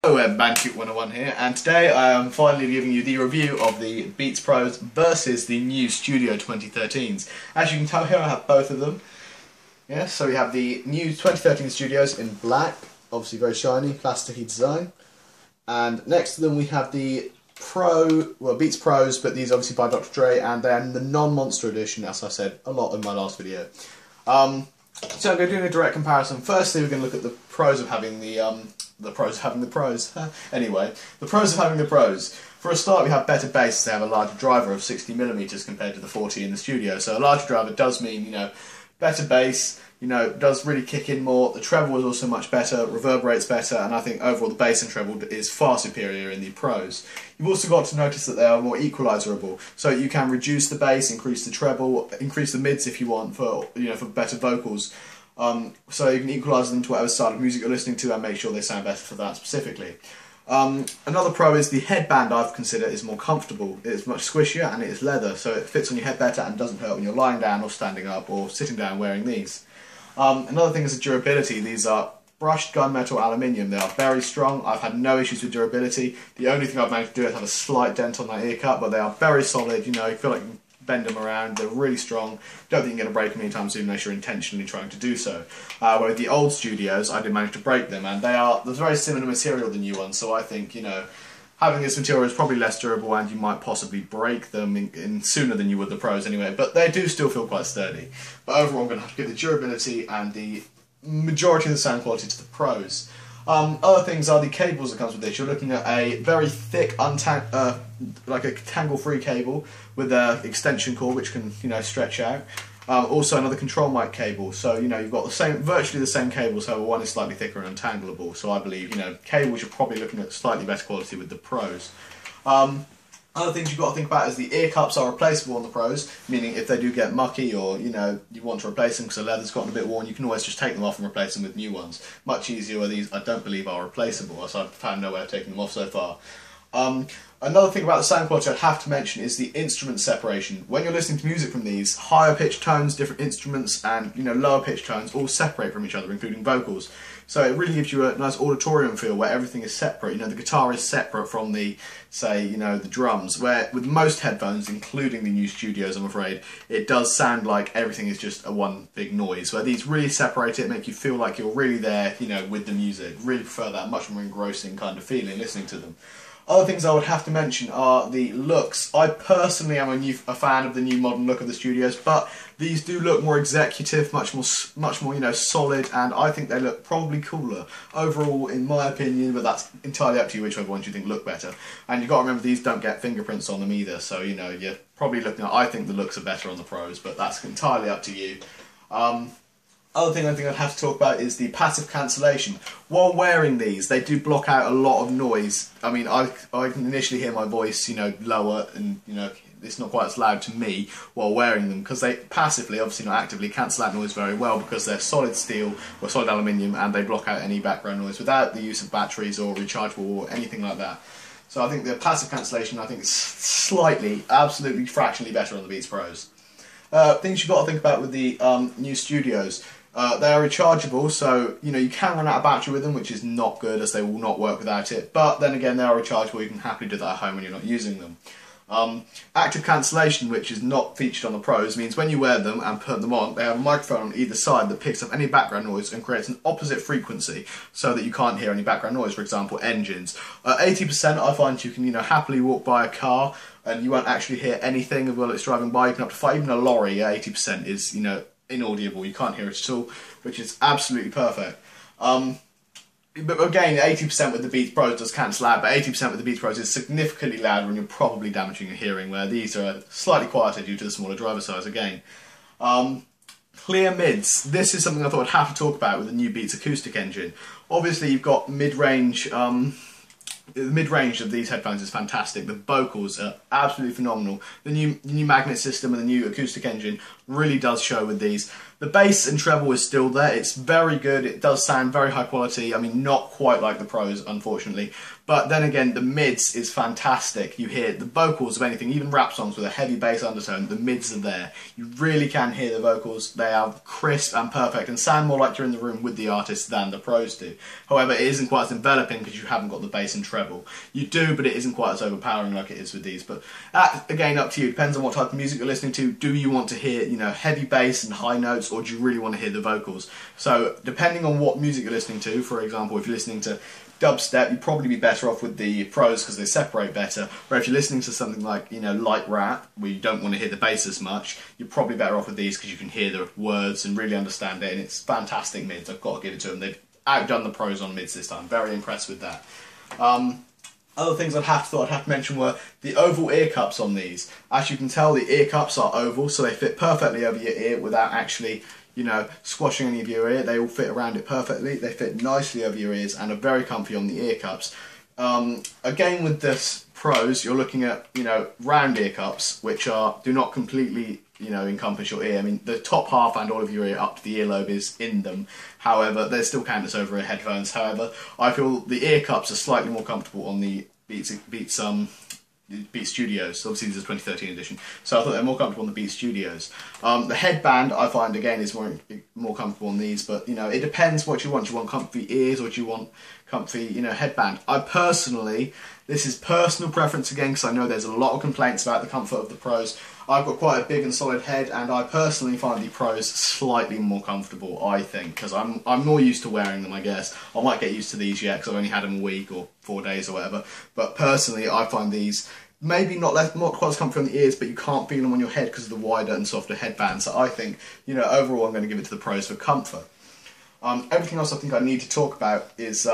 Hello, Headband 101 here, and today I am finally giving you the review of the Beats Pros versus the new Studio 2013s. As you can tell here, I have both of them. Yeah, so we have the new 2013 Studios in black, obviously very shiny, plasticky design. And next to them we have the Beats Pros, but these obviously by Dr. Dre, and then the non-monster edition, as I said a lot in my last video. So I'm going to do a direct comparison. Firstly, we're going to look at the pros of having the pros of having the pros. Anyway, the pros of having the pros. For a start, we have better bass. They have a larger driver of 60mm compared to the 40 in the studio. So a larger driver does mean, better bass, does really kick in more. The treble is also much better, reverberates better, and I think overall the bass and treble is far superior in the pros. You've also got to notice that they are more equalizerable, so you can reduce the bass, increase the treble, increase the mids if you want for better vocals. So you can equalise them to whatever style of music you're listening to and make sure they sound better for that specifically. Another pro is the headband. I've considered is more comfortable. It's much squishier and it is leather, so it fits on your head better and doesn't hurt when you're lying down or standing up or sitting down wearing these. Another thing is the durability. These are brushed gunmetal aluminium. They are very strong. I've had no issues with durability. The only thing I've managed to do is have a slight dent on my ear cup, but they are very solid. You feel like you can bend them around. They're really strong. Don't think you're going to break them anytime soon unless you're intentionally trying to do so. With the old Studios, I did manage to break them, and there's very similar material to the new ones, so I think, having this material is probably less durable and you might possibly break them in sooner than you would the pros anyway, but they do still feel quite sturdy. But overall I'm going to have to give the durability and the majority of the sound quality to the pros. Other things are the cables that comes with this. You're looking at a very thick, like a tangle-free cable with an extension cord which can, stretch out. Also another control mic cable, so you've got virtually the same cables, however one is slightly thicker and untangleable, so I believe cables you're probably looking at slightly better quality with the pros. Other things you've got to think about is the ear cups are replaceable on the pros, meaning if they do get mucky or you want to replace them because the leather's gotten a bit worn, you can always just take them off and replace them with new ones. Much easier where these I don't believe are replaceable, so I've found no way of taking them off so far. Another thing about the sound quality I'd have to mention is the instrument separation. When you're listening to music from these, higher pitched tones, different instruments, and lower pitched tones all separate from each other, including vocals. So it really gives you a nice auditorium feel where everything is separate. The guitar is separate from the, say, the drums. Where with most headphones, including the new Studios, I'm afraid, it does sound like everything is just a one big noise. Where these really separate it, make you feel like you're really there, with the music. Really prefer that much more engrossing kind of feeling listening to them. Other things I would have to mention are the looks. I personally am a fan of the new modern look of the Studios, but these do look more executive, much more solid, and I think they look probably cooler overall, in my opinion. But that's entirely up to you whichever ones you think look better. And you've got to remember these don't get fingerprints on them either, so you're probably looking at. I think the looks are better on the pros, but that's entirely up to you. Other thing I think I'd have to talk about is the passive cancellation. While wearing these, they do block out a lot of noise. I mean, I can initially hear my voice, lower, and it's not quite as loud to me while wearing them, because they passively, obviously not actively, cancel out noise very well because they're solid steel or solid aluminium, and they block out any background noise without the use of batteries or rechargeable or anything like that. So I think the passive cancellation, is slightly, absolutely fractionally better on the Beats Pros. Things you've got to think about with the new Studios. They are rechargeable, so you can run out of battery with them, which is not good as they will not work without it. But then again, they are rechargeable. You can happily do that at home when you're not using them. Active cancellation, which is not featured on the pros, means when you wear them and put them on, they have a microphone on either side that picks up any background noise and creates an opposite frequency so that you can't hear any background noise. For example, engines. 80% I find you can happily walk by a car and you won't actually hear anything while it's driving by. You can up to 5, even a lorry. 80% is inaudible. You can't hear it at all, which is absolutely perfect. But again, 80% with the Beats Pros does cancel out, but 80% with the Beats Pros is significantly louder and you're probably damaging your hearing, where these are slightly quieter due to the smaller driver size again. Clear mids. This is something I thought I'd have to talk about with the new Beats acoustic engine. Obviously you've got mid-range. The mid-range of these headphones is fantastic. The vocals are absolutely phenomenal. The new magnet system and the new acoustic engine really does show with these. The bass and treble is still there. It's very good. It does sound very high quality. I mean, not quite like the Pros, unfortunately. But then again, the mids is fantastic. You hear the vocals of anything, even rap songs with a heavy bass undertone, the mids are there. You really can hear the vocals. They are crisp and perfect and sound more like you're in the room with the artist than the Pros do. However, it isn't quite as enveloping because you haven't got the bass and treble. You do, but it isn't quite as overpowering like it is with these. But that, again, up to you. Depends on what type of music you're listening to. Do you want to hear, you know, heavy bass and high notes, or do you really want to hear the vocals? So, depending on what music you're listening to, for example, if you're listening to dubstep, you'd probably be better off with the Pros because they separate better. Or if you're listening to something like, you know, light rap, where you don't want to hear the bass as much, you're probably better off with these because you can hear the words and really understand it. And it's fantastic mids. I've got to give it to them. They've outdone the Pros on mids this time. Very impressed with that. Other things I'd have to mention were the oval ear cups on these. As you can tell, the ear cups are oval, so they fit perfectly over your ear without actually, you know, squashing any of your ear. They all fit around it perfectly. They fit nicely over your ears and are very comfy on the ear cups. Again, with this Pros, you're looking at, you know, round ear cups, which do not completely, you know, encompass your ear. I mean, the top half and all of your ear up to the earlobe is in them. However, they still count as over-ear headphones. However, I feel the ear cups are slightly more comfortable on the Beats Studios. Obviously, this is a 2013 edition, so I thought they're more comfortable on the Beats Studios. The headband, I find, again, is more comfortable on these, but, you know, it depends what you want. Do you want comfy ears, or do you want comfy, you know, headband? I personally, this is personal preference again, because I know there's a lot of complaints about the comfort of the Pros. I've got quite a big and solid head, and I personally find the Pros slightly more comfortable, I think, because I'm more used to wearing them, I guess. I might get used to these yet, because I've only had them a week or 4 days or whatever, but personally I find these maybe not quite as comfy on the ears, but you can't feel them on your head because of the wider and softer headband. So I think, you know, overall I'm going to give it to the Pros for comfort. Everything else I think I need to talk about is,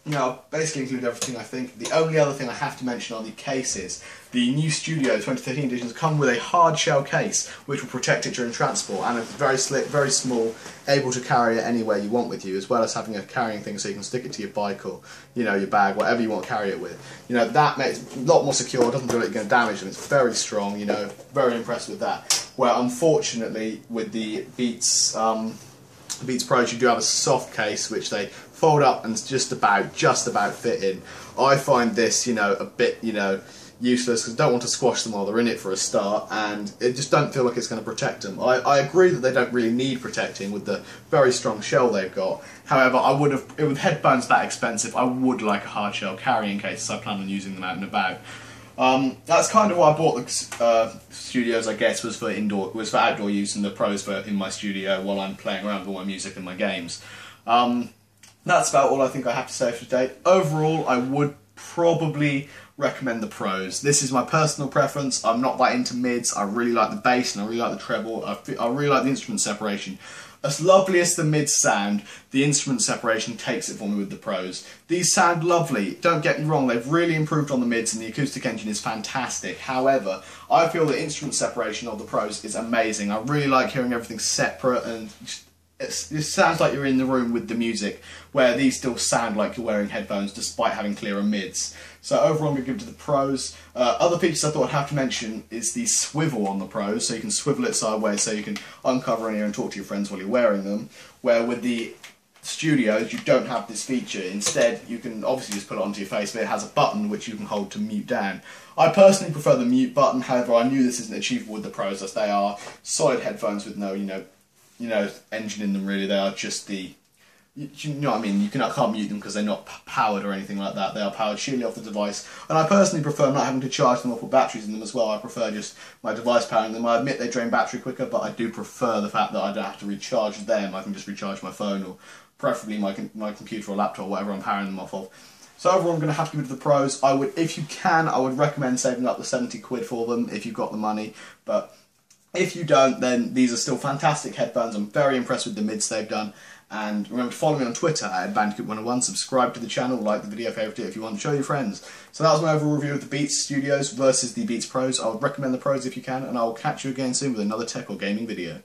you know, basically include everything I think. The only other thing I have to mention are the cases. The new Studio 2013 editions come with a hard shell case, which will protect it during transport, and it's very slick, very small, able to carry it anywhere you want with you, as well as having a carrying thing so you can stick it to your bike or, you know, your bag, whatever you want to carry it with. You know, that makes it a lot more secure, doesn't feel like you're going to damage them, it's very strong, you know, very impressed with that. Where unfortunately, with the Beats Pros, you do have a soft case, which they fold up and just about fit in. I find this, you know, a bit, you know, useless because I don't want to squash them while they're in it for a start, and it just don't feel like it's going to protect them. I agree that they don't really need protecting with the very strong shell they've got. However, I would have, with headphones that expensive, I would like a hard shell carrying case, so I plan on using them out and about. That's kind of why I bought the Studios, I guess, was for outdoor use, and the Pros for in my studio while I'm playing around with all my music and my games. That's about all I think I have to say for today. Overall, I would probably recommend the Pros. This is my personal preference. I'm not that into mids. I really like the bass and I really like the treble. I really like the instrument separation. As lovely as the mids sound, the instrument separation takes it for me with the Pros. These sound lovely, don't get me wrong, they've really improved on the mids and the acoustic engine is fantastic. However, I feel the instrument separation of the Pros is amazing. I really like hearing everything separate, and it sounds like you're in the room with the music, where these still sound like you're wearing headphones despite having clearer mids. So overall I'm going to give it to the Pros. Other features I thought I'd have to mention is the swivel on the Pros, so you can swivel it sideways so you can uncover an ear and talk to your friends while you're wearing them, where with the Studios you don't have this feature. Instead you can obviously just put it onto your face, but it has a button which you can hold to mute down. I personally prefer the mute button, however I knew this isn't achievable with the Pros, as they are solid headphones with no, you know, engine in them really. They are just the, you know what I mean, can't mute them because they're not powered or anything like that. They are powered sheerly off the device, and I personally prefer not having to charge them or put batteries in them as well. I prefer just my device powering them. I admit they drain battery quicker, but I do prefer the fact that I don't have to recharge them. I can just recharge my phone, or preferably my computer or laptop, whatever I'm powering them off of. So overall I'm going to have to give it to the Pros. I would, if you can, I would recommend saving up the 70 quid for them if you've got the money, but if you don't, then these are still fantastic headphones. I'm very impressed with the mids they've done. And remember to follow me on Twitter at Bandicoot101, subscribe to the channel, like the video, favourite it if you want, show your friends. So that was my overall review of the Beats Studios versus the Beats Pros. I would recommend the Pros if you can, and I will catch you again soon with another tech or gaming video.